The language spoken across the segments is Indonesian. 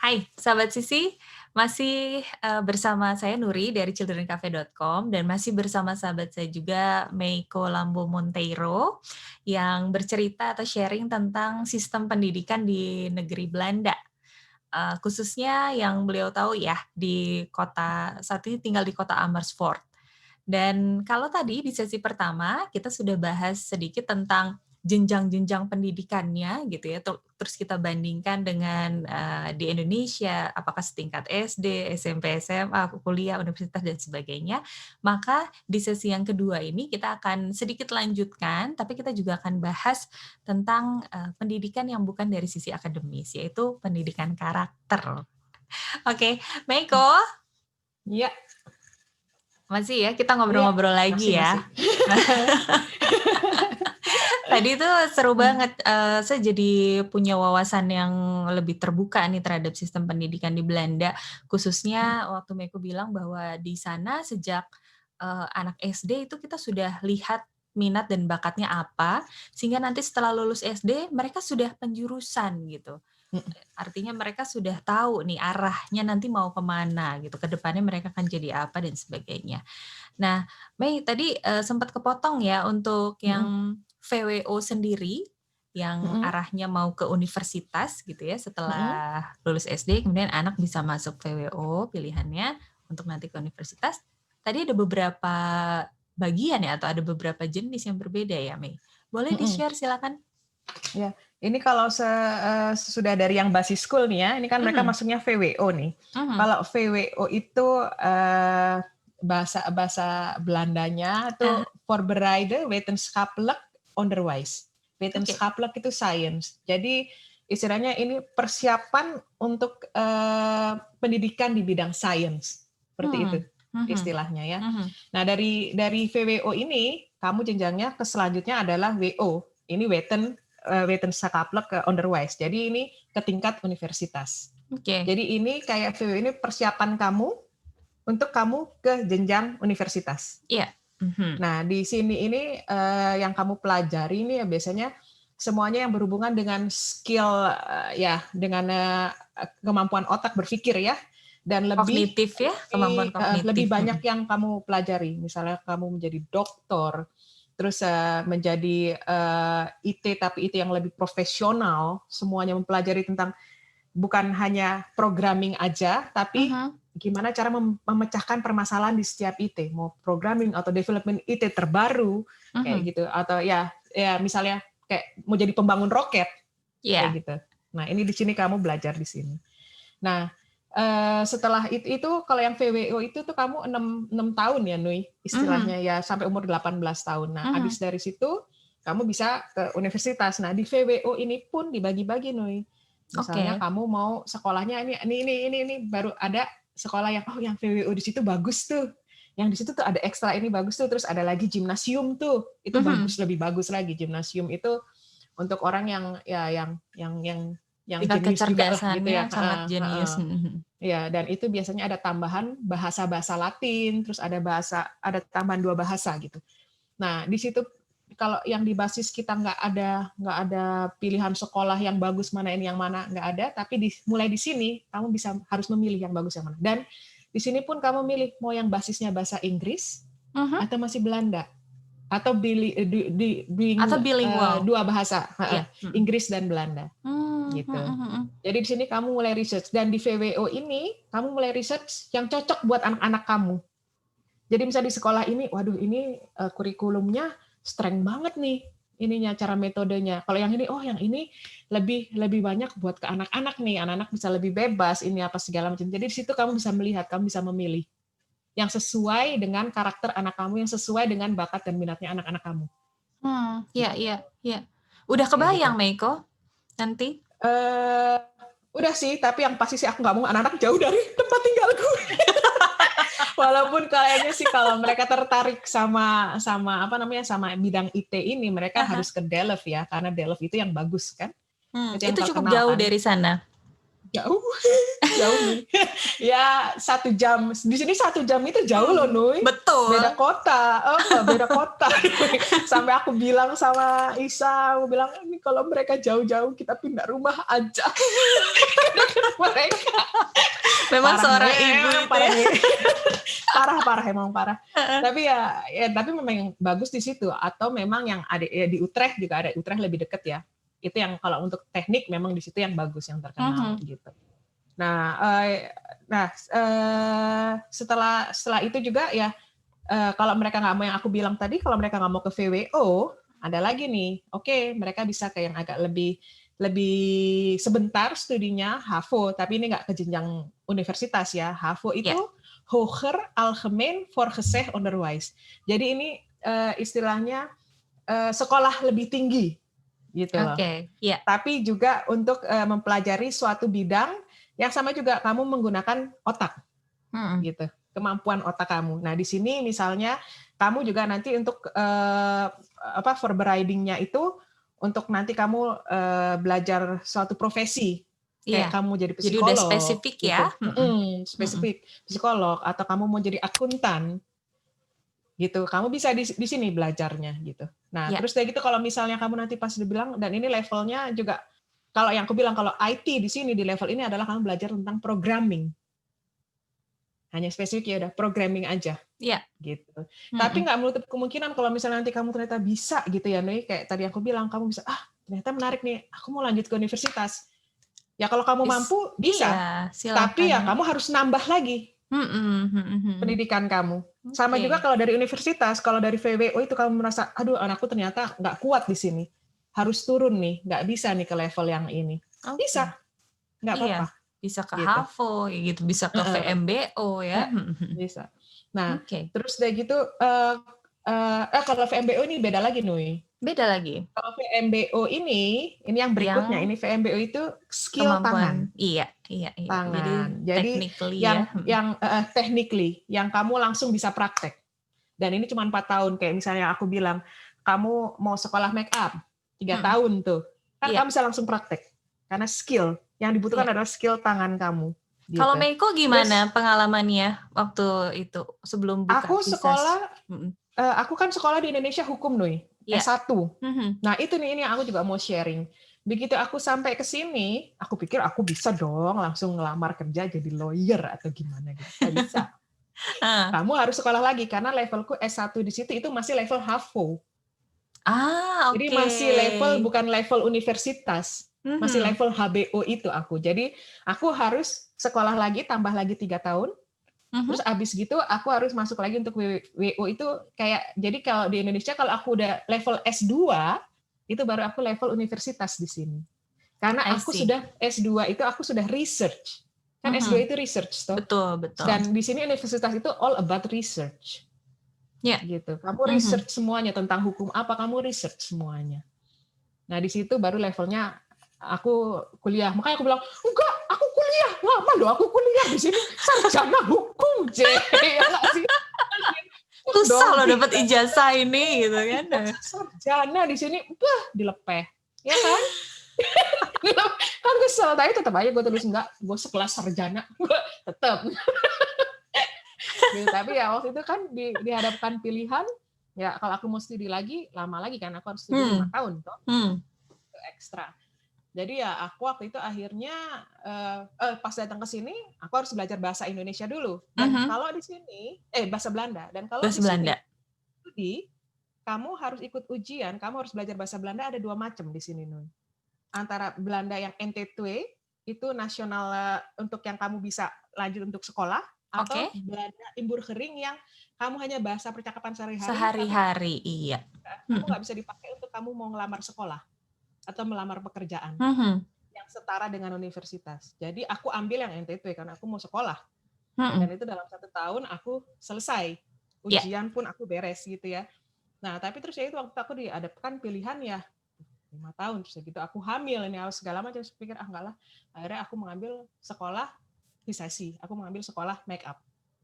Hai, sahabat Sisi, masih bersama saya Nuri dari childrencafe.com dan masih bersama sahabat saya juga Meiko Lambo Monteiro yang bercerita atau sharing tentang sistem pendidikan di negeri Belanda. Khususnya yang beliau tahu ya di kota saat ini tinggal di kota Amersfoort. Dan kalau tadi di sesi pertama kita sudah bahas sedikit tentang jenjang-jenjang pendidikannya gitu ya, terus kita bandingkan dengan di Indonesia, apakah setingkat SD, SMP, SMA, kuliah, universitas dan sebagainya. Maka di sesi yang kedua ini kita akan sedikit lanjutkan, tapi kita juga akan bahas tentang pendidikan yang bukan dari sisi akademis, yaitu pendidikan karakter. Oke, Meiko, Iya, masih ya, kita iya, ngobrol-ngobrol lagi masih. ya. Tadi itu seru banget, saya jadi punya wawasan yang lebih terbuka nih terhadap sistem pendidikan di Belanda, khususnya waktu Meiko bilang bahwa di sana sejak anak SD itu kita sudah lihat minat dan bakatnya apa, sehingga nanti setelah lulus SD mereka sudah penjurusan gitu. Artinya mereka sudah tahu nih arahnya nanti mau kemana gitu, ke depannya mereka akan jadi apa dan sebagainya. Nah, Mei tadi sempat kepotong ya untuk yang VWO sendiri, yang arahnya mau ke universitas gitu ya setelah lulus SD, kemudian anak bisa masuk VWO pilihannya untuk nanti ke universitas. Tadi ada beberapa bagian ya atau ada beberapa jenis yang berbeda ya, Mei? Boleh di-share silakan. Ya, ini kalau sudah dari yang basis school nih ya, ini kan mereka masuknya VWO nih. Kalau VWO itu bahasa Belandanya tuh Voorbereide Wetenschappelijk Onderwijs. Wetenschappelijk itu science. Jadi istilahnya ini persiapan untuk pendidikan di bidang science. Seperti itu istilahnya ya. Nah, dari VWO ini kamu jenjangnya ke selanjutnya adalah WO. Ini Wetenschappelijk Onderwijs. Jadi ini ke tingkat universitas. Jadi ini kayak VWO ini persiapan kamu untuk kamu ke jenjang universitas. Iya. Nah, di sini ini yang kamu pelajari ini ya biasanya semuanya yang berhubungan dengan skill ya, dengan kemampuan otak berpikir ya, dan lebih kognitif ya, kemampuan kognitif. Lebih banyak yang kamu pelajari. Misalnya kamu menjadi dokter, terus menjadi IT tapi IT yang lebih profesional, semuanya mempelajari tentang bukan hanya programming aja, tapi gimana cara memecahkan permasalahan di setiap IT, mau programming atau development IT terbaru kayak gitu, atau ya misalnya kayak mau jadi pembangun roket kayak gitu. Nah, ini di sini kamu belajar di sini. Nah, setelah itu kalau yang VWO itu tuh kamu 6 tahun ya, Nui, istilahnya ya sampai umur 18 tahun. Nah, habis dari situ kamu bisa ke universitas. Nah, di VWO ini pun dibagi-bagi, Nui. Misalnya kamu mau sekolahnya ini baru ada sekolah yang VWO di situ bagus tuh. Yang di situ tuh ada ekstra ini bagus tuh, terus ada lagi gimnasium tuh. Itu lebih bagus lagi. Gimnasium itu untuk orang yang jenius juga lah gitu ya. Sangat jenius. Ya, dan itu biasanya ada tambahan bahasa-bahasa Latin, terus ada tambahan 2 bahasa gitu. Nah, di situ kalau yang di basis kita nggak ada pilihan sekolah yang bagus mana ini yang mana, nggak ada, tapi mulai di sini kamu harus memilih yang bagus yang mana. Dan di sini pun kamu milih mau yang basisnya bahasa Inggris atau masih Belanda atau bilingual, 2 bahasa, Inggris dan Belanda. Gitu. Jadi di sini kamu mulai research, dan di VWO ini kamu mulai research yang cocok buat anak-anak kamu. Jadi misalnya di sekolah ini, waduh ini kurikulumnya strength banget nih, ininya cara metodenya. Kalau yang ini lebih banyak buat ke anak-anak nih, anak-anak bisa lebih bebas ini apa segala macam. Jadi di situ kamu bisa melihat, kamu bisa memilih yang sesuai dengan karakter anak kamu, yang sesuai dengan bakat dan minatnya anak-anak kamu. Iya. Udah kebayang, Meiko? Nanti? Udah sih, tapi yang pasti sih aku nggak mau anak-anak jauh dari tempat tinggalku. Walaupun kayaknya sih kalau mereka tertarik sama bidang IT ini, mereka harus ke Delft ya, karena Delft itu yang bagus kan. Itu cukup jauh kan dari sana. Jauh, jauh nih. Ya 1 jam. Di sini 1 jam itu jauh loh, Nuy. Beda Betul. kota, beda kota. Sampai aku bilang sama Isa, aku bilang ini kalau mereka jauh-jauh kita pindah rumah aja. Mereka Memang parah, seorang ibu memang itu parah ya. nih. Parah emang parah. Tapi tapi memang yang bagus di situ. Atau memang yang ada ya, di Utrecht juga ada, Utrecht lebih deket ya. Itu yang kalau untuk teknik memang di situ yang bagus, yang terkenal Mhm. gitu. Nah, setelah itu juga ya, kalau mereka nggak mau yang aku bilang tadi, kalau mereka nggak mau ke VWO, ada lagi nih. Oke, mereka bisa ke yang agak lebih lebih sebentar studinya, HAVO, tapi ini nggak ke jenjang universitas ya. HAVO itu Ya, Hoger Algemeen Voorgezegd Onderwijs. Jadi ini istilahnya sekolah lebih tinggi gitu loh. oke. Ya. Tapi juga untuk mempelajari suatu bidang yang sama juga kamu menggunakan otak Mhm. gitu, kemampuan otak kamu. Nah, di sini misalnya kamu juga nanti untuk voorbereidingnya itu untuk nanti kamu belajar suatu profesi kayak Iya. kamu jadi Jadi udah psikolog spesifik gitu, ya? Mhm. Mhm. spesifik psikolog atau kamu mau jadi akuntan gitu. Kamu bisa di sini belajarnya gitu. Nah, Ya. terus kayak gitu kalau misalnya kamu nanti pas dibilang dan ini levelnya juga kalau yang aku bilang kalau IT di sini di level ini adalah kamu belajar tentang programming. Hanya spesifik ya udah programming aja Ya. gitu. Tapi Mhm. nggak menutup kemungkinan kalau misalnya nanti kamu ternyata bisa gitu ya, Nih, kayak tadi aku bilang kamu bisa ternyata menarik nih, aku mau lanjut ke universitas. Ya kalau kamu mampu Iya, bisa, tapi silakan ya ya. kamu harus nambah lagi Mhm mhm mhm. pendidikan kamu. Sama juga Oke. kalau dari universitas, kalau dari VWO itu kamu merasa, aduh anakku ternyata nggak kuat di sini, harus turun nih, nggak bisa nih ke level yang ini. Oke. Bisa, nggak Iya, apa-apa bisa ke gitu. HAVO kayak gitu, bisa ke VMBO ya. Ya, Mhm mhm. bisa. Nah, Oke, terus udah gitu, kalau VMBO ini beda lagi, Nui. beda lagi Kalau VMBO ini yang berikutnya, yang ini VMBO itu skill tangan. kemampuan iya iya iya. Jadi Tangan. Jadi technically ya. Mhm. yang technically, yang kamu langsung bisa praktek. Dan ini cuma 4 tahun, kayak misalnya aku bilang, kamu mau sekolah make up, 3 Mhm. tahun tuh, kan Iya kamu bisa langsung praktek. Karena skill, yang dibutuhkan iya. adalah skill tangan kamu, Kalau gitu. Meiko Terus gimana pengalamannya waktu itu sebelum buka aku Visage? sekolah, Mhm. aku kan sekolah di Indonesia hukum, Nui, Iya. S1. Mhm. Nah, itu nih ini yang aku juga mau sharing. Begitu aku sampai ke sini, aku pikir aku bisa dong langsung ngelamar kerja jadi lawyer atau gimana gitu. Nggak bisa. Ah. Kamu harus sekolah lagi karena levelku S1 di situ itu masih level HAVO. Ah, Jadi oke. masih level bukan level universitas, masih Mhm. level HBO itu aku. Jadi aku harus sekolah lagi, tambah lagi 3 tahun. Mhm. Terus abis gitu aku harus masuk lagi untuk WO itu kayak jadi kalau di Indonesia kalau aku udah level S2 itu baru aku level universitas di sini. Karena I aku see. sudah S2 itu aku sudah research. Kan S2 Mhm. itu research toh. Betul betul. Dan di sini universitas itu all about research. Ya. Gitu. Kamu Mhm. research semuanya tentang hukum apa kamu research semuanya. Nah, di situ baru levelnya aku kuliah. Makanya aku bilang, enggak, aku kuliah. Lama loh aku kuliah di sini. Sarjana hukum, J. Ya nggak sih? Terus Susah dong, loh dapat gitu. ijazah ini gitu kan. Sarjana di sini, dilepeh. Ya kan? Kan kesel, tapi tetap aja gue tulis enggak, gue sekelas sarjana, gue tetap. Gitu. Tapi ya waktu itu kan dihadapkan pilihan, ya kalau aku mau studi lagi, lama lagi kan, aku harus studi 5 Hmm. tahun toh, Hmm. itu ekstra. Jadi ya aku waktu itu akhirnya pas datang ke sini, aku harus belajar bahasa Indonesia dulu. Dan Mhm. kalau di sini, bahasa Belanda. Dan kalau Bahasa di sini Belanda. studi, kamu harus ikut ujian, kamu harus belajar bahasa Belanda ada 2 macam di sini, Nun. Antara Belanda yang NT2 itu nasional untuk yang kamu bisa lanjut untuk sekolah, atau Oke. Belanda Inburgering yang kamu hanya bahasa percakapan sehari-hari, tapi Sehari-hari, iya. kamu Mhm. nggak bisa dipakai untuk kamu mau ngelamar sekolah atau melamar pekerjaan Mhm. yang setara dengan universitas. Jadi aku ambil yang NT2 karena aku mau sekolah. Dan Mhm. itu dalam 1 tahun aku selesai. Ya. Ujian pun aku beres gitu ya. Nah, tapi terus ya itu waktu aku dihadapkan pilihan ya 5 tahun terus gitu aku hamil ini harus segala macam terus pikir enggak lah akhirnya aku mengambil sekolah visasi aku mengambil sekolah make up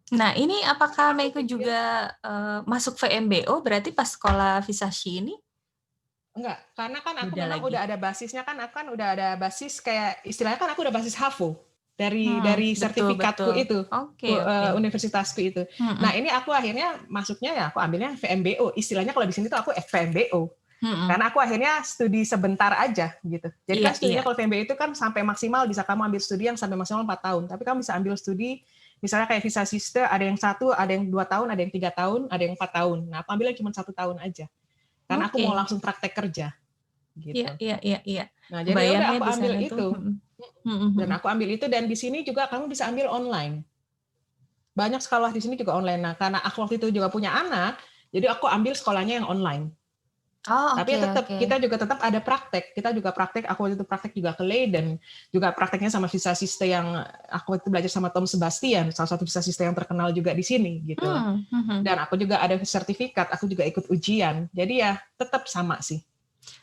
Nah, ini apakah aku Meiko pikir juga masuk VMBO berarti pas sekolah Visasy ini? Enggak, karena kan aku Beda memang lagi? udah ada basisnya kan, aku kan udah ada basis kayak istilahnya kan aku udah basis HAVO dari Betul sertifikatku betul. itu, Oke oke. universitasku itu. Nah, Mhm, ini aku akhirnya masuknya ya aku ambilnya VMBO, istilahnya kalau di sini tuh aku FVMBO. mhm. Karena aku akhirnya studi sebentar aja gitu. Jadi Iya kan studinya iya. kalau VMBO itu kan sampai maksimal bisa kamu ambil studi yang sampai maksimal 4 tahun, tapi kamu bisa ambil studi misalnya kayak visa sister ada yang 1, ada yang 2 tahun, ada yang 3 tahun, ada yang 4 tahun. Nah, aku ambilnya cuma 1 tahun aja. Karena aku mau Oke. langsung praktek kerja Iya gitu. iya iya iya. Nah, jadi ya Kebayang udah ya aku di ambil sana tuh, itu, mhm. Mhm dan mhm. aku ambil itu dan di sini juga kamu bisa ambil online. Banyak sekolah di sini juga online. Nah, karena aku waktu itu juga punya anak, jadi aku ambil sekolahnya yang online. Oh, Tapi oke ya tetap oke. kita juga tetap ada praktek. Kita juga praktek, aku waktu itu praktek juga ke Leiden, juga prakteknya sama visa sister yang aku waktu itu belajar sama Tom Sebastian, salah satu visa sister yang terkenal juga di sini gitu loh. Mhm. Dan aku juga ada sertifikat, aku juga ikut ujian. Jadi ya tetap sama sih.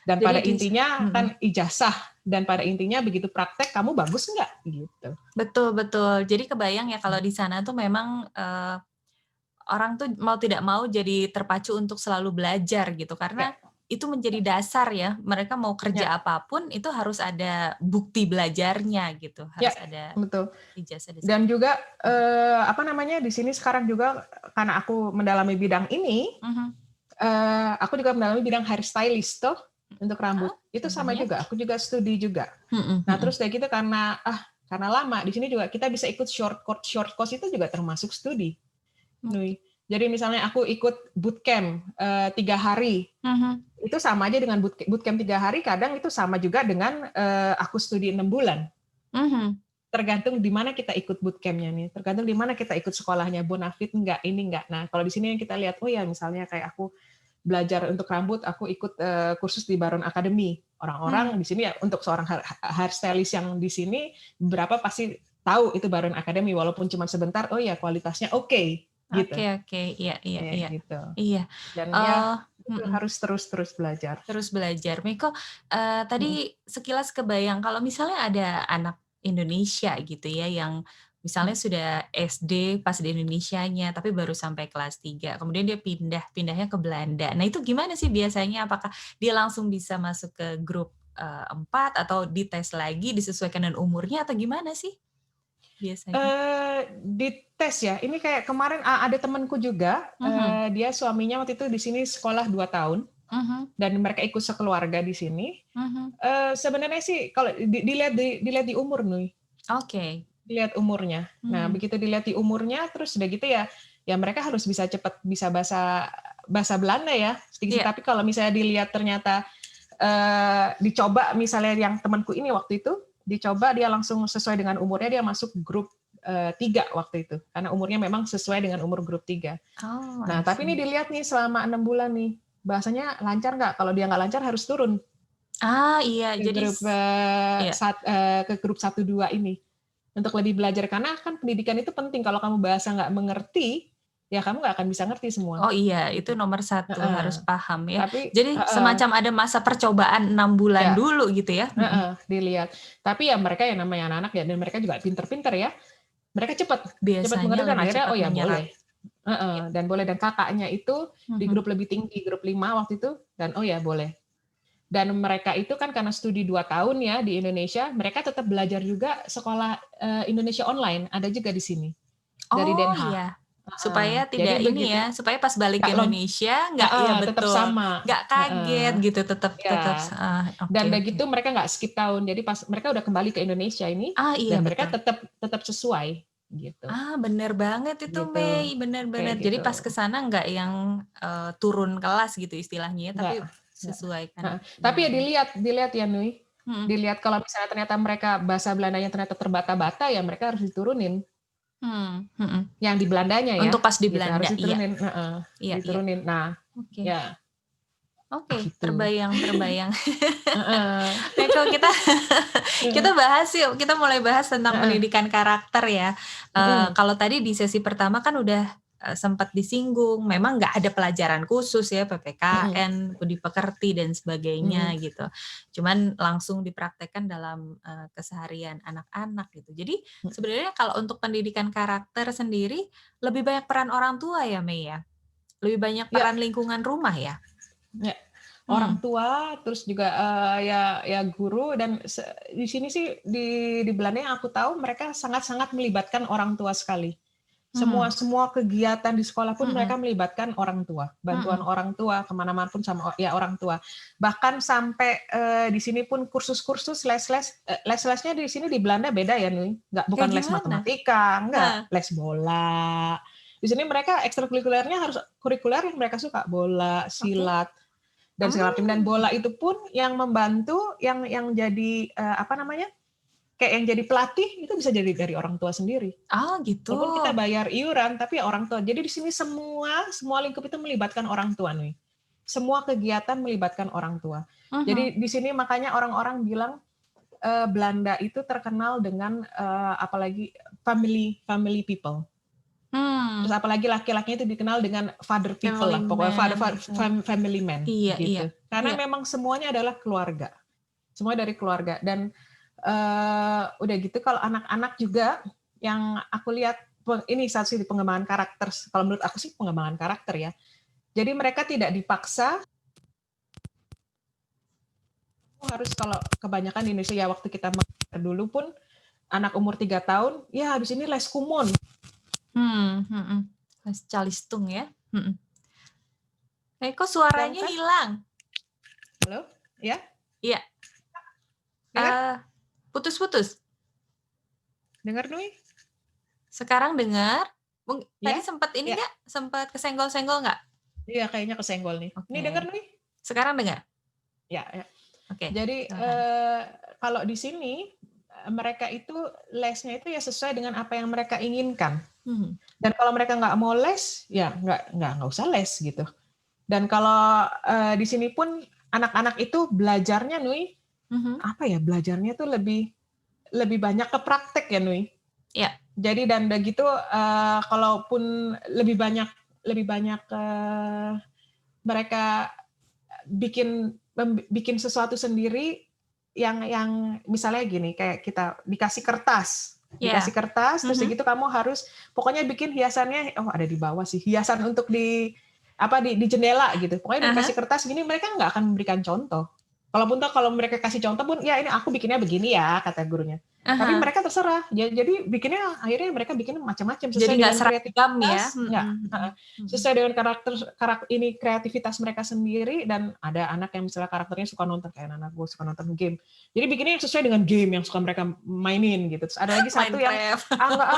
Dan Jadi pada di intinya mhm. kan ijazah dan pada intinya begitu praktek kamu bagus nggak gitu. Betul betul. Jadi kebayang ya kalau di sana tuh memang, orang tuh mau tidak mau jadi terpacu untuk selalu belajar gitu, Ya, karena itu menjadi dasar ya, mereka mau ya, kerja apapun itu harus ada bukti belajarnya gitu, ya, harus ada betul. ijazah di Dan sana. juga Mhm. apa namanya di sini sekarang juga karena aku mendalami bidang ini, Mhm. aku juga mendalami bidang hairstylist tuh untuk rambut. Oh, Itu sama menarik. juga, aku juga studi juga. Mhm Nah, mhm. terus kayak gitu karena lama di sini juga kita bisa ikut short course itu juga termasuk studi. Oke. Nui. Jadi misalnya aku ikut bootcamp 3 hari, Mhm. itu sama aja dengan bootcamp 3 hari, kadang itu sama juga dengan aku studi 6 bulan. Mhm. Tergantung di mana kita ikut bootcamp-nya nih, tergantung di mana kita ikut sekolahnya, Bonafit enggak, ini enggak. Nah, kalau di sini yang kita lihat, oh ya misalnya kayak aku belajar untuk rambut, aku ikut kursus di Baron Academy. Mmm. Orang-orang di sini ya untuk seorang hairstylist yang di sini beberapa pasti tahu itu Baron Academy walaupun cuma sebentar, oh ya kualitasnya oke, gitu. Oke oke. Iya iya Ya iya. gitu. Iya. Dan ya Oh, itu mhm. harus terus-terus belajar. Terus belajar. Miko, Mhm, tadi sekilas kebayang kalau misalnya ada anak Indonesia gitu ya, yang misalnya mhm. sudah SD pas di Indonesianya, tapi baru sampai kelas 3, kemudian dia pindahnya ke Belanda. Nah, itu gimana sih biasanya? Apakah dia langsung bisa masuk ke grup, 4 atau dites lagi disesuaikan dengan umurnya atau gimana sih biasanya? Dites ya, ini kayak kemarin ada temanku juga, Mhm dia suaminya waktu itu di sini sekolah 2 tahun, mhm dan mereka ikut sekeluarga di sini. mhm. Sebenarnya sih kalau dilihat di umur nih, Oke. dilihat umurnya. Nah, Mmm, begitu dilihat di umurnya, terus udah gitu ya, ya mereka harus bisa cepat bisa bahasa bahasa Belanda ya, sedikit. iya. Tapi kalau misalnya dilihat ternyata, dicoba misalnya yang temanku ini waktu itu, dicoba dia langsung sesuai dengan umurnya, dia masuk grup, 3 waktu itu, karena umurnya memang sesuai dengan umur grup 3. Oh, Nah, I tapi ini see. dilihat nih selama 6 bulan nih, bahasanya lancar nggak? Kalau dia nggak lancar harus turun Ah, iya, ke jadi grup, iya. ke grup 1, 2 ini. Untuk lebih belajar, karena kan pendidikan itu penting, kalau kamu bahasa nggak mengerti, ya kamu nggak akan bisa ngerti semua, Oh iya, itu gitu. nomor satu harus Heeh, paham ya. tapi Jadi heeh, semacam ada masa percobaan 6 bulan ya, dulu gitu ya? Mhm. heeh, dilihat. Tapi ya mereka yang namanya anak-anak ya, dan mereka juga pinter-pinter ya, mereka cepat Biasanya mengerti dan lebih akhirnya, oh cepat ya menyerap. boleh. Heeh, Iya. dan boleh, dan kakaknya itu di Mhm. grup lebih tinggi, grup 5 waktu itu, dan oh ya boleh. Dan mereka itu kan karena studi 2 tahun ya di Indonesia, mereka tetap belajar juga sekolah, Indonesia online, ada juga di sini, dari Den Oh Haag. iya, Heeh, supaya jadi tidak ini begitu ya, supaya pas balik Kak ke Indonesia nggak iya tetap betul, sama, nggak kaget heeh, gitu, tetap tetap iya. oke Dan udah oke. gitu mereka nggak skip tahun, jadi pas mereka udah kembali ke Indonesia ini, Ah, iya dan mereka betul. tetap tetap sesuai, gitu, Ah, bener banget itu gitu, Mei, bener kayak bener. Jadi gitu. pas ke sana nggak yang, turun kelas gitu istilahnya ya, tapi Enggak enggak, sesuaikan heeh. Tapi ya dengan dilihat ya Nui, mhm. dilihat kalau misalnya ternyata mereka bahasa Belandanya ternyata terbata-bata, ya mereka harus diturunin. Mhm. Yang di Belandanya ya, Untuk pas di gitu, harus Belanda, iya diturunin, heeh, iya iya. diturunin. Nah, Oke ya oke, gitu. terbayang terbayang. Heeh, Meko, kita heeh, kita bahas yuk, kita mulai bahas tentang heeh, pendidikan karakter ya. mhm, Kalau tadi di sesi pertama kan udah, sempat disinggung, memang nggak ada pelajaran khusus ya, mhm, PPKN, budi pekerti dan sebagainya mhm, gitu. Cuman langsung dipraktekkan dalam, keseharian anak-anak gitu. Jadi mhm, sebenarnya kalau untuk pendidikan karakter sendiri, lebih banyak peran orang tua ya, Mei ya? Lebih banyak ya, peran lingkungan rumah ya? ya. orang Hmm. tua, terus juga ya guru dan di sini sih di Belanda yang aku tahu mereka sangat-sangat melibatkan orang tua sekali. Hmm. Semua kegiatan di sekolah pun mereka Hmm. melibatkan orang tua, bantuan Hmm. orang tua kemana-mana pun sama ya orang tua. Bahkan sampai di sini pun kursus-kursus les-lesnya di sini di Belanda beda ya nih, nggak bukan Kayak les gimana? matematika, nggak Hah. les bola. Di sini mereka ekstrakurikulernya harus kurikuler yang mereka suka, bola, Oke. silat dan segala macam. Dan Hmm. bola itu pun yang membantu, yang jadi apa namanya, kayak yang jadi pelatih itu bisa jadi dari orang tua sendiri. Oh gitu. Walaupun kita bayar iuran, tapi ya orang tua. Jadi di sini semua lingkup itu melibatkan orang tua nih. Semua kegiatan melibatkan orang tua. Mhm. Jadi di sini makanya orang-orang bilang Belanda itu terkenal dengan apalagi family people. Terus Hmm. apalagi laki-lakinya itu dikenal dengan father people Family lah, pokoknya man gitu. family man Iya, iya, gitu. Karena iya. memang semuanya adalah keluarga. Semua dari keluarga dan udah gitu kalau anak-anak juga yang aku lihat ini satu sih pengembangan karakter. Kalau menurut aku sih pengembangan karakter ya. Jadi mereka tidak dipaksa harus kalau kebanyakan di Indonesia ya waktu kita dulu pun anak umur 3 tahun ya habis ini les kumon. Mhm. Les calistung ya. Kok suaranya Sedangkan hilang? halo ya Iya. dengar Putus-putus. dengar Nui Sekarang dengar. Tadi ya sempat ini ya nggak? Sempat kesenggol-senggol nggak? iya kayaknya kesenggol nih. Ini dengar Oke. Nui Sekarang dengar? ya, ya. Oke, Jadi silakan. kalau di sini mereka itu lesnya itu ya sesuai dengan apa yang mereka inginkan. Mhm. Dan kalau mereka nggak mau les, ya nggak usah les gitu. Dan kalau di sini pun anak-anak itu belajarnya Nui Mhm. apa ya belajarnya tuh lebih lebih banyak ke praktek ya Nui. Iya. Jadi dan udah gitu kalaupun lebih banyak mereka bikin sesuatu sendiri yang misalnya gini kayak kita Iya. dikasih kertas terus Mhm. gitu kamu harus pokoknya bikin hiasannya ada di bawah sih hiasan untuk di jendela gitu pokoknya Aha. dikasih kertas gini mereka nggak akan memberikan contoh walaupun kalau mereka kasih contoh pun ya ini aku bikinnya begini ya kata gurunya tapi Aha. mereka terserah jadi bikinnya akhirnya mereka bikin macam-macam Jadi sesuai nggak dengan seragam ya? kreativitas nggak Mhm. sesuai dengan karakter ini kreativitas mereka sendiri dan ada anak yang misalnya karakternya suka nonton kayak anak gue suka nonton game jadi bikinnya yang sesuai dengan game yang suka mereka mainin gitu terus ada lagi satu yang Minecraft. enggak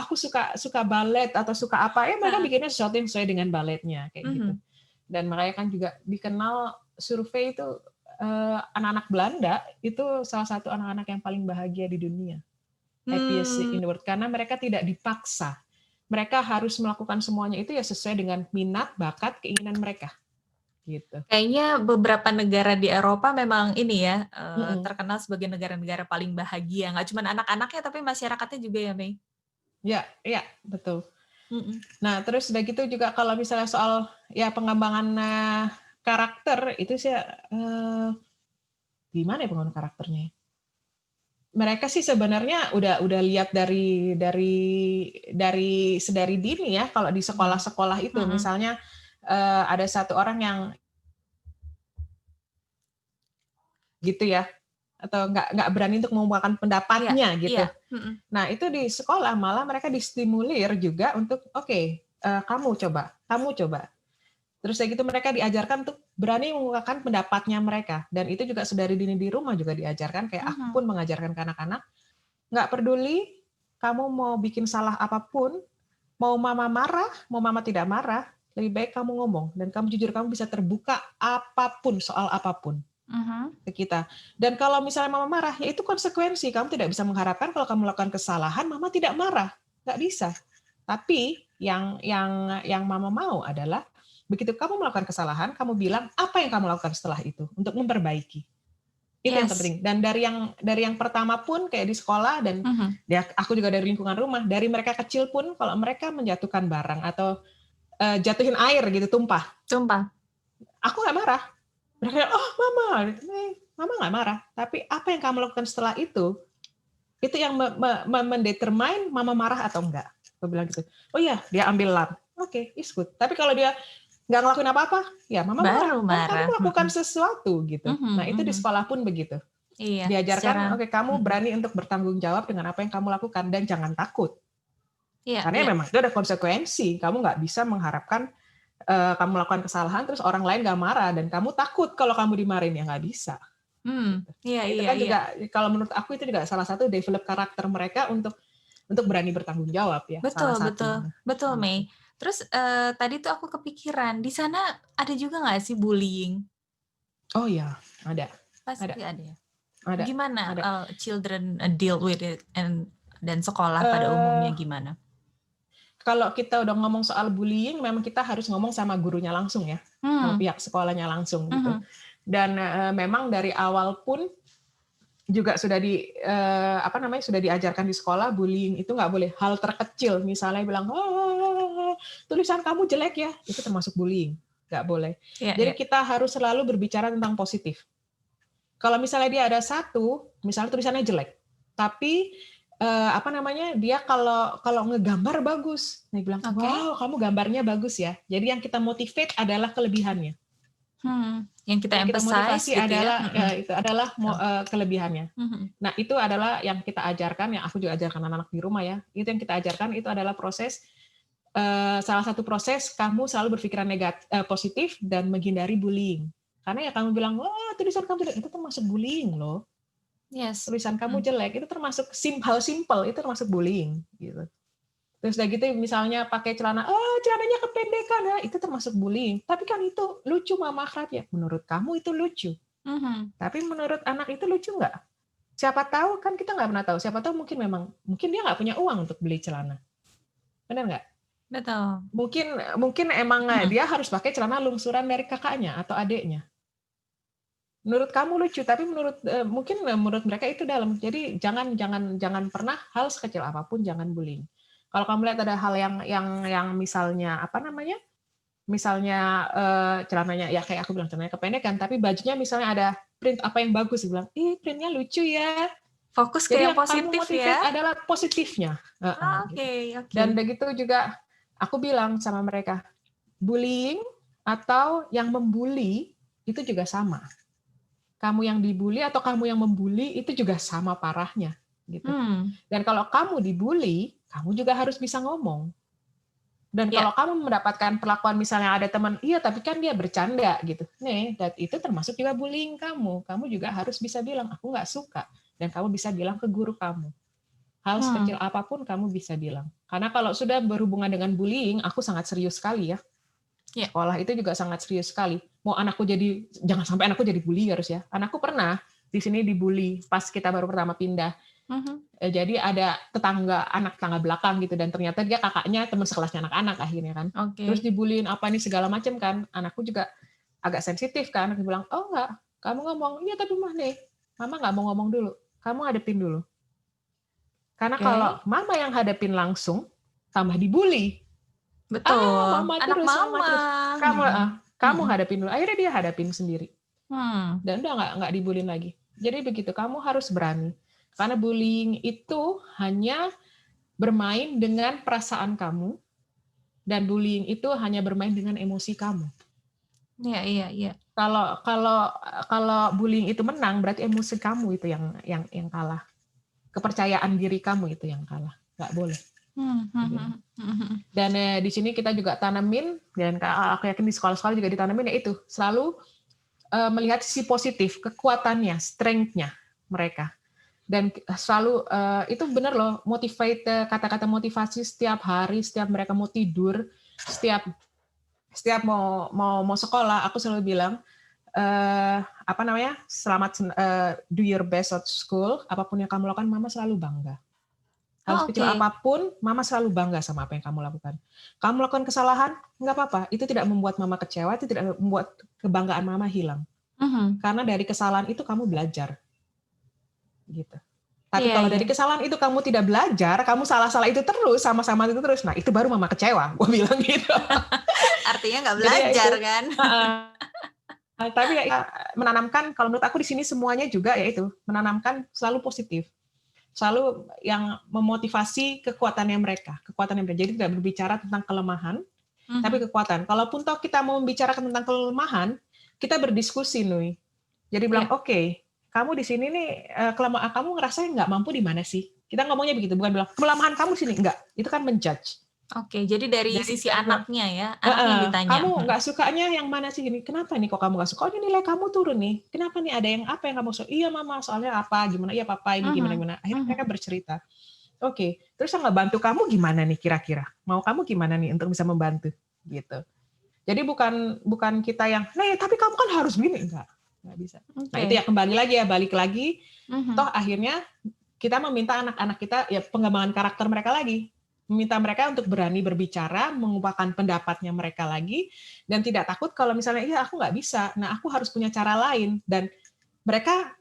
aku suka balet atau suka apa ya mereka Heeh. bikinnya sesuatu yang sesuai dengan baletnya kayak gitu Mhm. dan makanya kan juga dikenal survei itu anak-anak Belanda itu salah satu anak-anak yang paling bahagia di dunia happiest Hmm. in the world karena mereka tidak dipaksa mereka harus melakukan semuanya itu ya sesuai dengan minat, bakat, keinginan mereka. Gitu. Kayaknya beberapa negara di Eropa memang ini ya, Mm-mm. terkenal sebagai negara-negara paling bahagia. Nggak cuma anak-anaknya, tapi masyarakatnya juga ya, Mei? Ya, ya, betul. Mhm. Nah, terus udah gitu juga kalau misalnya soal ya pengembangan karakter itu sih gimana ya pengembangan karakternya? Mereka sih sebenarnya udah lihat dari sedari dini ya kalau di Mhm. sekolah-sekolah itu Mhm. misalnya ada satu orang yang gitu ya atau nggak berani untuk mengungkapkan Iya, pendapatnya iya. gitu. Mhm. Nah, itu di sekolah malah mereka distimulir juga untuk oke, kamu coba. Terus kayak gitu mereka diajarkan untuk berani mengungkapkan pendapatnya mereka dan itu juga sedari dini di rumah juga diajarkan kayak aku Mhm. pun mengajarkan ke anak-anak, nggak peduli kamu mau bikin salah apapun, mau mama marah, mau mama tidak marah, lebih baik kamu ngomong dan kamu jujur kamu bisa terbuka apapun soal apapun Mhm. ke kita. Dan kalau misalnya mama marah, ya itu konsekuensi. Kamu tidak bisa mengharapkan kalau kamu melakukan kesalahan, mama tidak marah. Nggak bisa. Tapi yang mama mau adalah begitu kamu melakukan kesalahan, kamu bilang apa yang kamu lakukan setelah itu untuk memperbaiki. Itu yang Yes. terpenting. Dan dari yang pertama pun kayak di sekolah dan Mhm. ya aku juga dari lingkungan rumah, dari mereka kecil pun kalau mereka menjatuhkan barang atau jatuhin air gitu tumpah, Sumpah. aku nggak marah. Mereka, oh mama, mama nggak marah. Tapi apa yang kamu lakukan setelah itu yang mendetermine mama marah atau enggak. Aku bilang gitu. Oh iya, dia ambil lap. Oke, is good. Tapi kalau dia nggak ngelakuin apa-apa, ya mama marah. Baru Kan kamu marah. melakukan sesuatu gitu. Mhm Nah itu di mhm. sekolah pun begitu. Iya, Diajarkan, secara oke kamu mhm. berani untuk bertanggung jawab dengan apa yang kamu lakukan dan jangan takut. Iya Karena iya. memang itu ada konsekuensi. Kamu nggak bisa mengharapkan kamu melakukan kesalahan terus orang lain nggak marah dan kamu takut kalau kamu dimarahin, ya nggak bisa. Gitu. Iya Nah, itu iya kan iya. juga kalau menurut aku itu juga salah satu develop karakter mereka untuk berani bertanggung jawab ya, salah Betul betul satunya, betul, gitu. Mei. Terus, tadi tuh aku kepikiran, di sana ada juga nggak sih bullying? Oh ya, ada ada Pasti ada ya? ada Gimana, ada. children, deal with it dan sekolah pada umumnya Eee, gimana? Kalau kita udah ngomong soal bullying, memang kita harus ngomong sama gurunya langsung ya, sama Mmm, pihak sekolahnya langsung gitu. mhm, Dan, memang dari awal pun juga sudah apa namanya, sudah diajarkan di sekolah bullying itu nggak boleh. Hal terkecil misalnya bilang, "Oh, tulisan kamu jelek ya," itu termasuk bullying, nggak boleh. iya Jadi iya, kita harus selalu berbicara tentang positif. Kalau misalnya dia ada satu, misalnya tulisannya jelek, tapi, apa namanya, dia kalau kalau ngegambar bagus. Dia bilang, oke, "Wow, kamu gambarnya bagus ya." Jadi yang kita motivate adalah kelebihannya. yang kita Yang kita emphasize motivasi gitu ya? adalah Mhm, itu adalah betul, kelebihannya. mhm, Nah, itu adalah yang kita ajarkan, yang aku juga ajarkan anak-anak di rumah ya. Itu yang kita ajarkan itu adalah proses, salah satu proses kamu selalu berpikiran positif dan menghindari bullying. Karena ya kamu bilang, "Wah, tulisan kamu jelek," itu termasuk bullying loh. yes, Tulisan kamu mhm, jelek, itu termasuk hal simpel, itu termasuk bullying, gitu. Terus udah gitu misalnya pakai celana, "Oh, celananya kependekan ya," itu termasuk bullying. "Tapi kan itu lucu Mama akrabnya." Menurut kamu itu lucu, mhm, tapi menurut anak itu lucu nggak? Siapa tahu kan kita nggak pernah tahu, siapa tahu mungkin dia nggak punya uang untuk beli celana, benar nggak? betul, Mungkin mungkin emang mhm, dia harus pakai celana lungsuran dari kakaknya atau adiknya. Menurut kamu lucu, tapi mungkin menurut mereka itu dalam. Jadi jangan jangan jangan pernah hal sekecil apapun jangan bullying. Kalau kamu lihat ada hal yang misalnya apa namanya, misalnya, celananya ya kayak aku bilang celananya kependekan, tapi bajunya misalnya ada print apa yang bagus, dia bilang, "Ih, print-nya lucu ya." fokus ke Jadi yang yang kamu positif ya? motivate adalah positifnya, heeh, gitu. Oke oke, Dan begitu juga aku bilang sama mereka, bullying atau yang membuli itu juga sama. Kamu yang dibully atau kamu yang membuli itu juga sama parahnya, gitu. mmm, Dan kalau kamu dibully, kamu juga harus bisa ngomong. Dan iya, kalau kamu mendapatkan perlakuan misalnya ada teman, "Iya, tapi kan dia bercanda," gitu. Nih, dan itu termasuk juga bullying kamu. Kamu juga harus bisa bilang, "Aku nggak suka." Dan kamu bisa bilang ke guru kamu. Hal sekecil mmm, apapun kamu bisa bilang. Karena kalau sudah berhubungan dengan bullying, aku sangat serius sekali ya. iya, Sekolah itu juga sangat serius sekali. Mau anakku jadi jangan sampai anakku jadi bully harus ya. Anakku pernah di sini dibully pas kita baru pertama pindah. mhm, Jadi ada anak tetangga belakang gitu dan ternyata dia kakaknya teman sekelasnya anak-anak akhirnya kan. Terus oke, dibuliin apa nih segala macam kan. Anakku juga agak sensitif kan. Aku bilang, "Oh enggak, kamu ngomong." "Iya tapi mah nih, mama nggak mau ngomong dulu. Kamu hadepin dulu." Karena kalau oke, mama yang hadapin langsung, tambah dibully. "Ah, betul, mama anak terus mama mama, terus." Kamu mhm, kamu mhm, hadapin dulu. Akhirnya dia hadapin sendiri mmm, dan udah nggak dibully lagi. Jadi begitu, kamu harus berani. Karena bullying itu hanya bermain dengan perasaan kamu dan bullying itu hanya bermain dengan emosi kamu. iya iya iya, Kalau kalau kalau bullying itu menang, berarti emosi kamu itu yang kalah. Kepercayaan diri kamu itu yang kalah. Nggak boleh. mhm Gitu. mhm mhm mhm, Dan di sini kita juga tanemin dan aku yakin di sekolah-sekolah juga ditanamin yaitu selalu melihat sisi positif, kekuatannya, strength-nya mereka. Dan selalu itu benar loh, kata-kata motivasi setiap hari, setiap mereka mau tidur, setiap setiap mau sekolah, aku selalu bilang, apa namanya, selamat do your best at school, apapun yang kamu lakukan, mama selalu bangga. Hal oh sekecil oke, apapun, mama selalu bangga sama apa yang kamu lakukan. Kamu lakukan kesalahan, nggak apa-apa, itu tidak membuat mama kecewa, itu tidak membuat kebanggaan mama hilang. mhm, Karena dari kesalahan itu kamu belajar, gitu. Tapi iya kalau iya, dari kesalahan itu kamu tidak belajar, kamu salah-salah itu terus, sama-sama itu terus, nah itu baru mama kecewa, gue bilang gitu. artinya nggak Jadi ya belajar itu, kan? heeh. Tapi ya menanamkan, kalau menurut aku di sini semuanya juga ya itu, menanamkan selalu positif. Selalu yang memotivasi kekuatannya mereka. Jadi tidak berbicara tentang kelemahan, tapi Mhm. kekuatan. Kalaupun toh kita mau membicarakan tentang kelemahan, kita berdiskusi, Nui. Jadi bilang, Iya. oke, kamu di sini nih, kamu ngerasain nggak mampu di mana sih? Kita ngomongnya begitu, bukan bilang kelemahan kamu sini, enggak. Itu kan menjudge. Oke, jadi dari Jadi sisi kita bilang, anaknya ya, anaknya yang heeh, ditanya? "Kamu Mhm. nggak sukanya yang mana sih gini? Kenapa nih kok kamu nggak suka? Oh ini nilai kamu turun nih. Kenapa nih? Ada yang apa yang kamu suka? Iya mama, soalnya apa? Gimana? Iya papa ini gimana Mhm. gimana." Akhirnya mereka Mhm. bercerita. Oke, terus yang ngebantu kamu gimana nih kira-kira? Mau kamu gimana nih untuk bisa membantu? Gitu. Jadi bukan bukan kita yang, "Nih, tapi kamu kan harus begini." Enggak bisa. Nah itu Oke. ya kembali lagi ya, balik lagi, toh Mhm. akhirnya kita meminta anak-anak kita ya pengembangan karakter mereka lagi. Meminta mereka untuk berani berbicara, mengungkapkan pendapatnya mereka lagi, dan tidak takut kalau misalnya, "Iya aku nggak bisa, nah aku harus punya cara lain." Dan mereka,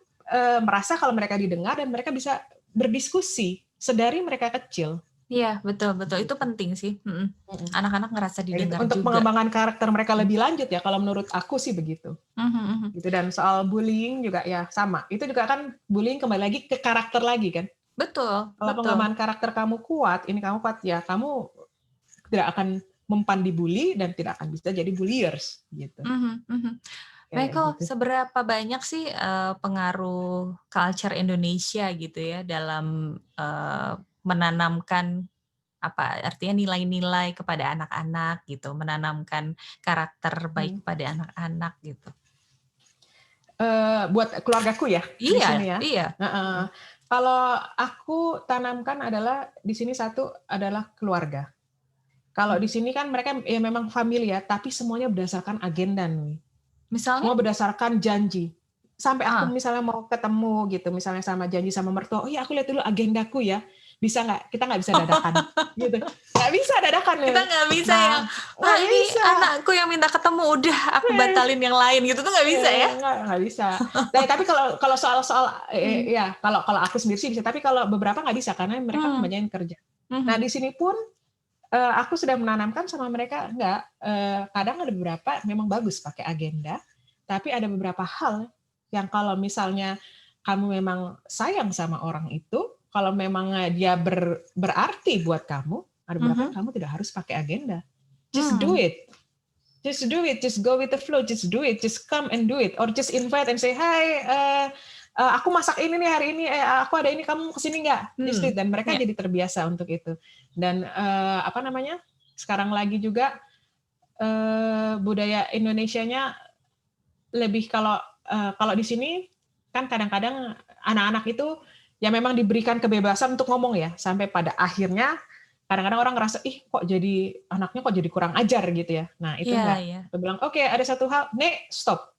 merasa kalau mereka didengar dan mereka bisa berdiskusi, sedari mereka kecil, Iya, betul betul, itu gitu. penting sih, mhm. Mhm. Anak-anak ngerasa Kayak gitu, didengar untuk juga. pengembangan karakter mereka Mhm. lebih lanjut ya, kalau menurut aku sih begitu. Mhm mhm. Gitu, dan soal bullying juga ya sama, itu juga kan bullying kembali lagi ke karakter lagi kan. Betul Kalau betul. pengembangan karakter kamu kuat, ini kamu kuat, ya kamu tidak akan mempan dibully dan tidak akan bisa jadi bulliers, gitu. Mhm mhm. Kayak Meiko, gitu. seberapa banyak sih, pengaruh culture Indonesia gitu ya dalam, menanamkan apa, artinya nilai-nilai kepada anak-anak gitu, menanamkan karakter baik Mhm. kepada anak-anak gitu? Buat keluargaku ya, di Iya sini ya. iya. Heeh. Mhm. Kalau aku tanamkan adalah di sini satu adalah keluarga. Kalau di Mhm. sini kan mereka ya memang famili ya, tapi semuanya berdasarkan agenda nih. Misalnya? Semua berdasarkan janji. Sampai aku Ah. misalnya mau ketemu gitu, misalnya sama janji sama mertua, "Oh iya aku lihat dulu agendaku ya, bisa nggak?" Kita nggak bisa dadakan, gitu. Nggak bisa dadakan Kita nih. nggak bisa yang, Nah, "Pak, nggak ini bisa. anakku yang minta ketemu, udah aku batalin yang lain," gitu tuh nggak bisa ya? Nggak bisa. Nah, tapi kalau kalau soal-soal Mhm. ya, kalau aku sendiri sih bisa, tapi kalau beberapa nggak bisa karena mereka Mmm. kebanyakan kerja. Nah, Mhm. di sini pun, aku sudah menanamkan sama mereka, enggak, kadang ada beberapa memang bagus pakai agenda, tapi ada beberapa hal yang kalau misalnya kamu memang sayang sama orang itu, kalau memang, dia berarti buat kamu, ada beberapa yang Mhm. kamu tidak harus pakai agenda. Just do Mmm. it. Just do it, just go with the flow, just do it, just come and do it, or just invite and say, "Hai, aku masak ini nih hari ini, aku ada ini, kamu kesini nggak?" Just do Mmm. it, dan mereka Ya. jadi terbiasa untuk itu. Dan, apa namanya, sekarang lagi juga, budaya Indonesianya lebih kalau di sini, kan kadang-kadang anak-anak itu ya memang diberikan kebebasan untuk ngomong ya, sampai pada akhirnya kadang-kadang orang ngerasa, "Ih kok jadi anaknya kok jadi kurang ajar," gitu ya. Nah itu Iya enggak, iya. aku bilang, "Oke ada satu hal, Nek stop,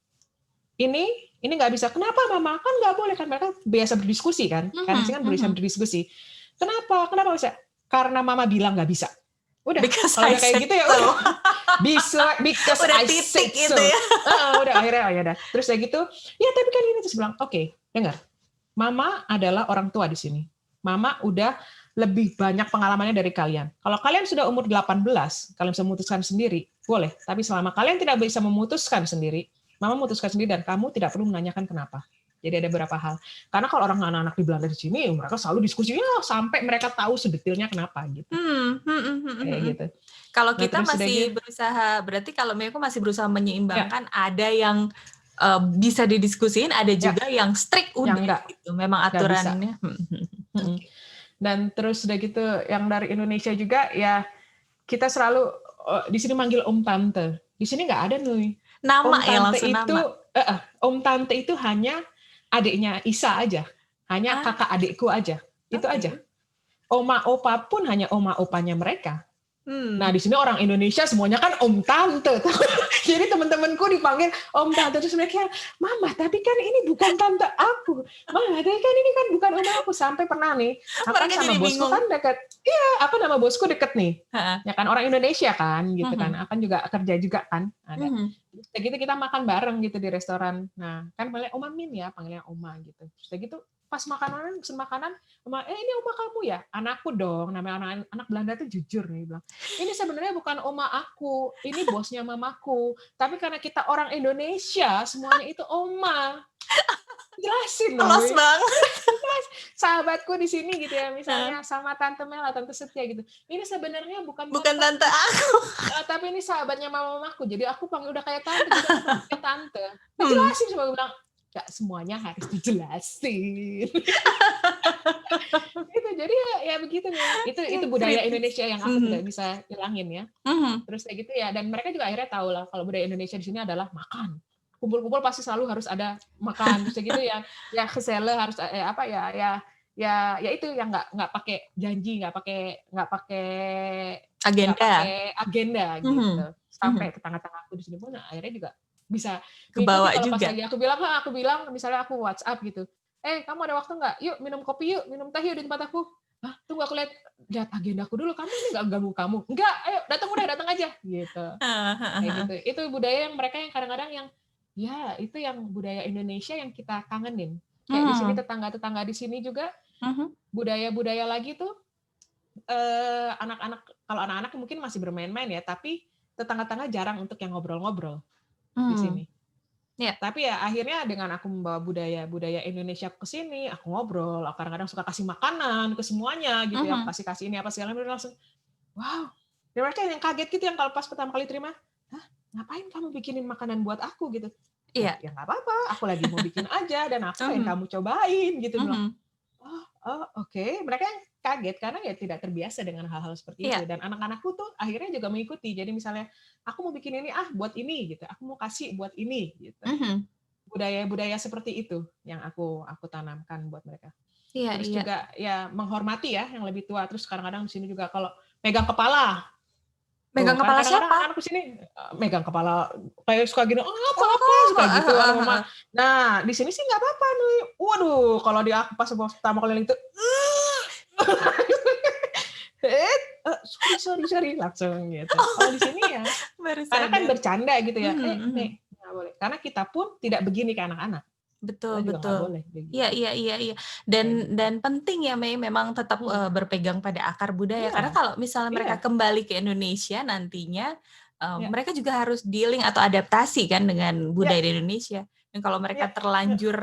ini ini nggak bisa." "Kenapa Mama?" "Kan nggak boleh." Kan mereka biasa berdiskusi kan di sini Mhm kan bisa mhm. berdiskusi. "Kenapa? Kenapa nggak bisa?" "Karena Mama bilang nggak bisa." Udah, Because kalau I udah kayak said gitu ya udah. so. Bisa, because Udah I titik said itu so. ya. Heeh, udah akhirnya, oh ya udah. Terus udah gitu, "Ya tapi kan ini," terus bilang, "Oke, dengar, Mama adalah orang tua di sini. Mama udah lebih banyak pengalamannya dari kalian. Kalau kalian sudah umur 18, kalian bisa memutuskan sendiri, boleh. Tapi selama kalian tidak bisa memutuskan sendiri, Mama memutuskan sendiri dan kamu tidak perlu menanyakan kenapa." Jadi ada beberapa hal. Karena kalau orang anak-anak di Belanda di sini, mereka selalu diskusinya sampai mereka tahu sedetailnya kenapa gitu. Mhm mhm mhm Kayak mhm. gitu. Kalau Nah kita terus udah gitu masih berusaha berarti kalau Meiko masih berusaha ya, menyeimbangkan ada yang, bisa didiskusiin, ada ya, juga yang strict yang udah enggak, gitu, memang nggak bisa. aturannya mhm mhm. Mhm. Oke. Dan terus udah gitu yang dari Indonesia juga ya kita selalu, di sini manggil om tante. Di sini nggak ada Nuy. Nama Om ya, tante langsung itu nama? om tante itu hanya adiknya Isa aja, hanya Ah, kakak adikku aja, itu aja. oke. Oma opa pun hanya oma opanya mereka. Nah, Mmm. di sini orang Indonesia semuanya kan om tante. Jadi teman-temanku dipanggil om tante terus mereka, "Mama, tapi kan ini bukan tante aku. Mama, tapi kan ini kan bukan oma aku." Sampai pernah nih, aku kan Mereka sama jadi bosku bingung. kan deket, iya, aku sama bosku deket nih. Heeh. Ya kan orang Indonesia kan gitu kan. Mhm. Akan juga kerja juga kan ada. Mhm. Terus kayak gitu kita makan bareng gitu di restoran. Nah, kan panggilnya Oma Min ya, panggilnya Oma gitu. Terus kayak gitu pas pesen makanan, ini oma kamu ya? Anakku dong, namanya anak Belanda tuh jujur nih, bilang, ini sebenarnya bukan oma aku, ini bosnya mamaku. Tapi karena kita orang Indonesia, semuanya itu oma. Jelasin loh, Polos banget. sahabatku di sini gitu ya, Heeh. misalnya sama Tante Mela, Tante Setia gitu. Ini sebenarnya bukan Bukan tante tanteku, aku. tapi ini sahabatnya mamaku. Jadi aku panggil udah kayak tante, jadi aku panggilnya tante. Nah, Hmm. jelasin semua, bilang, "Nggak semuanya harus dijelasin." Gitu, jadi ya begitu nih. Itu budaya Kritis. Indonesia yang aku tidak Mhm. bisa hilangin ya. Mhm. Terus kayak gitu ya, dan mereka juga akhirnya tahu lah kalau budaya Indonesia di sini adalah makan. Kumpul-kumpul pasti selalu harus ada makan, terus kayak gitu ya, ya gesellig harus apa ya itu yang nggak pakai janji, nggak Agenda. pakai agenda gitu. Mhm. Sampai Mhm. tetangga-tetangga aku di sini pun akhirnya juga bisa mengikuti Kebawa kalau pas juga. lagi aku bilang misalnya aku WhatsApp gitu, kamu ada waktu nggak? Yuk minum kopi yuk, minum teh yuk di tempat aku." "Hah, tunggu aku lihat agendaku dulu, kamu ini nggak ganggu kamu?" "Enggak, ayo datang udah, datang aja." Gitu. Heeh heeh Kayak heeh. gitu. Itu budaya yang mereka yang kadang-kadang yang, ya itu yang budaya Indonesia yang kita kangenin. Kayak di sini Mhm. tetangga-tetangga di sini juga Mhm. budaya-budaya lagi tuh, anak-anak kalau anak-anak mungkin masih bermain-main ya, tapi tetangga-tetangga jarang untuk yang ngobrol-ngobrol di Mmm. sini. Iya. Tapi ya akhirnya dengan aku membawa budaya-budaya Indonesia ke sini, aku ngobrol, aku kadang-kadang suka kasih makanan ke semuanya gitu ya, aku Mhm. kasih-kasih ini apa segala macam, langsung, wow, dan mereka yang kaget gitu yang kalau pas pertama kali terima, "Hah, ngapain kamu bikinin makanan buat aku?" Gitu. "Ya Iya. ya nggak apa-apa, aku lagi mau bikin aja dan aku pengen Mhm. kamu cobain," gitu, bilang. Mhm. "Oh oh, oke." Mereka yang kaget karena ya tidak terbiasa dengan hal-hal seperti itu Iya. dan anak-anakku tuh akhirnya juga mengikuti. Jadi misalnya, "Aku mau bikin ini ah, buat ini," gitu, "aku mau kasih buat ini," gitu. Mhm. Budaya-budaya seperti itu yang aku tanamkan buat mereka. Iya Terus iya. juga ya menghormati ya yang lebih tua, terus kadang-kadang di sini juga kalau pegang kepala, tuh Megang kan kepala kadang-kadang siapa? anak-anak di sini, megang kepala kayak suka gini, "Oh, apa-apa," Oh, suka heeh gitu sama heeh mama. heeh. Nah, di sini sih nggak apa-apa nih. Waduh, kalau di aku pas pertama kali itu, "Sorry sorry sorry," langsung gitu. Kalau di sini ya, Baru karena kan sadar. bercanda gitu ya, Mhm mhm. "Nek, nggak boleh." Karena kita pun tidak begini ke anak-anak, kita Betul juga nggak betul. boleh Iya begitu, iya iya iya. kayak gitu. Dan penting ya Mei, memang tetap, Mhm. berpegang pada akar budaya. Karena Iya kalau misalnya mereka iya kembali ke Indonesia nantinya, iya mereka juga harus dealing atau adaptasi kan dengan iya budaya di Indonesia. Dan kalau mereka iya iya terlanjur,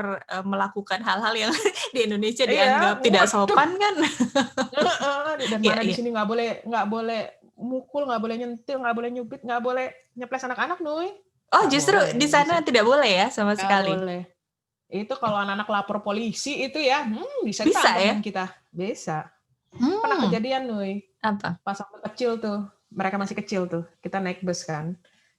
melakukan hal-hal yang di Indonesia iya, dianggap tidak waduh, sopan kan. heeh, dan Iya mana di iya. sini nggak boleh mukul, nggak boleh nyentil, nggak boleh nyubit, nggak boleh nyeples anak-anak, Nuy. Oh Nggak justru di boleh di sana sini, tidak boleh ya sama nggak sekali? boleh. Itu kalau anak-anak lapor polisi itu ya, bisa Bisa ditangkap ya? dong kita, bisa. Pernah Mmm, kejadian, Nuy. apa? Pas aku kecil tuh, mereka masih kecil tuh, kita naik bus kan.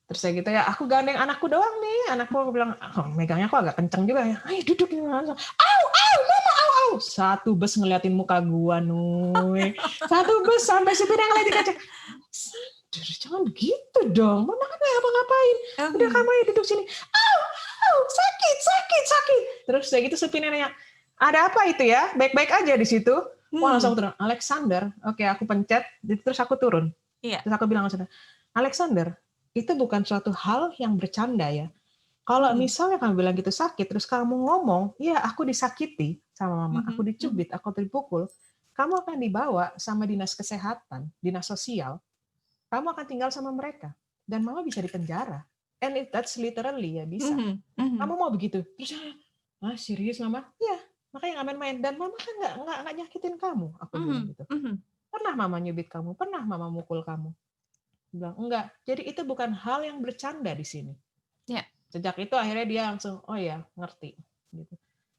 Terus saya gitu ya, aku gandeng anakku doang nih, anakku aku bilang, megangnya kok agak kenceng juga ya. "Ayo duduk nih," langsung, "Au au, mama au au." Satu bus ngeliatin muka gua, Nuy. Satu bus sampai supirnya ngeliat di kaca, "Sadar, jangan begitu dong, mama kan nggak ngapa-ngapain. Udah Mmm, kamu ayo duduk sini." "Au au, sakit sakit sakit." Terus saya gitu supirnya nanya, "Ada apa itu ya? Baik-baik aja di situ?" Wah langsung hmm, turun, "Alexander." Oke aku pencet, terus aku turun. iya. Terus aku bilang sama "Alexander, itu bukan suatu hal yang bercanda ya. Kalau Mhm. misalnya kamu bilang gitu sakit, terus kamu ngomong, 'Iya aku disakiti sama mama, aku Mhm mhm. dicubit, aku dipukul,' kamu akan dibawa sama dinas kesehatan, dinas sosial, kamu akan tinggal sama mereka, dan mama bisa dipenjara. And that's literally ya bisa. Mhm mhm. Kamu mau begitu?" Terus saya, "Ah serius mama?" "Iya, makanya nggak main-main, dan mama kan nggak nyakitin kamu," aku bilang Mhm gitu. mhm. "Pernah mama nyubit kamu? Pernah mama mukul kamu?" Bilang, "Enggak." Jadi itu bukan hal yang bercanda di sini. Ya, Sejak itu akhirnya dia langsung, "Oh ya, ngerti." Gitu.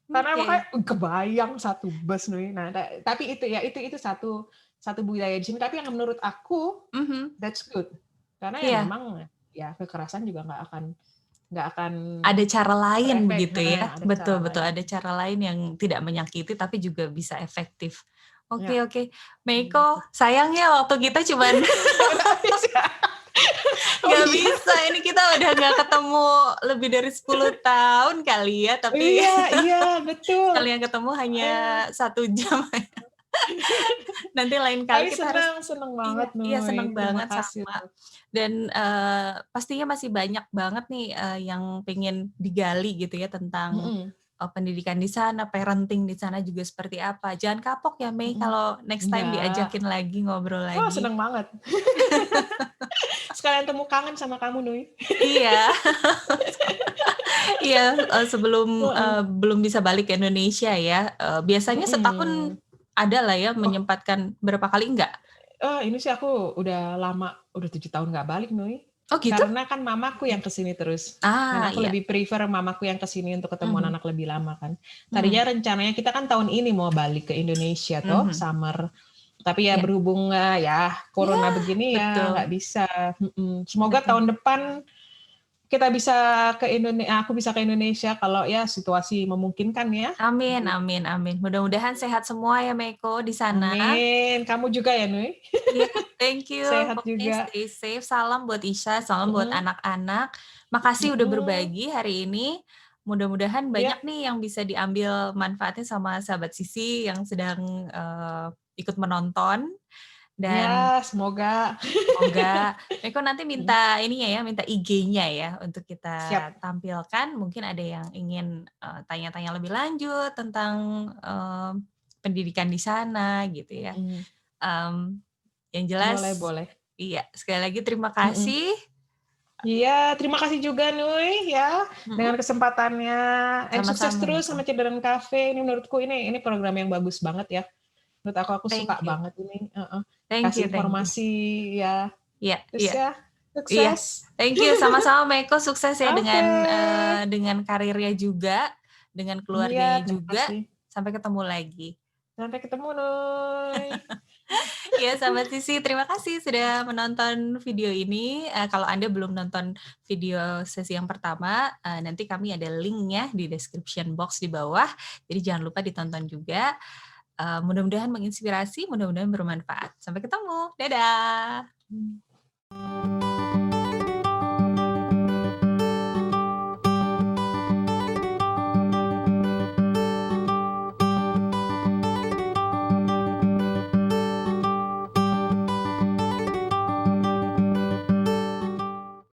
Karena makanya oke. kebayang satu bus nih. Nah, tapi itu ya itu satu satu budaya di sini, tapi yang menurut aku Mhm. that's good. Karena ya Iya, memang ya kekerasan juga nggak akan ada cara lain berefek, begitu ya. ada cara Betul betul, lain. ada cara lain yang tidak menyakiti tapi juga bisa efektif. Ya, Oke oke. Meiko, gitu. sayang ya waktu kita cuman Udah habis ya? Oh nggak iya. bisa, ini kita udah nggak ketemu lebih dari 10 tahun kali ya, tapi Iya iya, betul. sekali yang ketemu hanya Aduh. 1 jam. Nanti lain kali Tapi kita harus. senang senang Iya banget, iya Nuy. seneng Terima banget kasih sama. loh. Dan, pastinya masih banyak banget nih, yang pengen digali gitu ya tentang Mhm. pendidikan di sana, parenting di sana juga seperti apa. Jangan kapok ya Mei Mhm. kalau next time Iya. diajakin lagi, ngobrol Oh, lagi. senang banget. Sekalian temu kangen sama kamu, Nui. Iya. Iya, sebelum, Heeh. belum bisa balik ke Indonesia ya, biasanya setahun Mhm. ada lah ya Oh, menyempatkan berapa kali enggak? ini sih aku udah lama, udah 7 tahun nggak balik, Nui. Oh gitu? Karena kan mamaku yang ke sini terus, dan Ah, aku iya. lebih prefer mamaku yang ke sini untuk ketemu Mhm, anak-anak lebih lama kan. mhm, Tadinya rencananya kita kan tahun ini mau balik ke Indonesia toh, mhm, summer. Tapi ya iya. berhubung, ya Iya, corona begini ya nggak betul, bisa, Semoga betul. tahun depan kita bisa aku bisa ke Indonesia kalau ya situasi memungkinkan ya. Amin, Gitu. amin, amin. Mudah-mudahan sehat semua ya Meiko di sana. Amin. Kamu juga ya, Nui? Iya, thank you. Sehat Pokoknya juga. stay safe. Salam buat Isya, salam buat Mhm, anak-anak. Makasih udah mhm. berbagi hari ini. Mudah-mudahan Iya, banyak nih yang bisa diambil manfaatnya sama sahabat Sisi yang sedang ikut menonton. Dan ya semoga. semoga Eko nanti Mhm, minta ininya ya, minta IG-nya ya untuk kita siap. tampilkan. Mungkin ada yang ingin tanya-tanya lebih lanjut tentang pendidikan di sana gitu ya. Mhm. Mmm, yang Boleh jelas boleh. iya, sekali lagi terima Mhm. kasih. Iya, terima kasih juga Nui ya, Mhm, dengan kesempatannya, sukses sama-sama terus Meko. sama Cederan Cafe, ini menurutku ini program yang bagus banget ya. Menurut aku suka Thank you, banget ini, heeh, thank kasih you, thank you. informasi ya. Iya, Terus iya, ya, iya. sukses. Thank you, sama-sama Meko, sukses ya Oke. dengan karirnya juga, dengan Iya, keluarganya terima juga. kasih. Sampai ketemu lagi. Sampai ketemu, Nuy. Ya, sahabat Sisi, terima kasih sudah menonton video ini. Kalau Anda belum nonton video sesi yang pertama, nanti kami ada linknya di description box di bawah. Jadi jangan lupa ditonton juga. Mudah-mudahan menginspirasi, mudah-mudahan bermanfaat. Sampai ketemu, dadah. Mmm.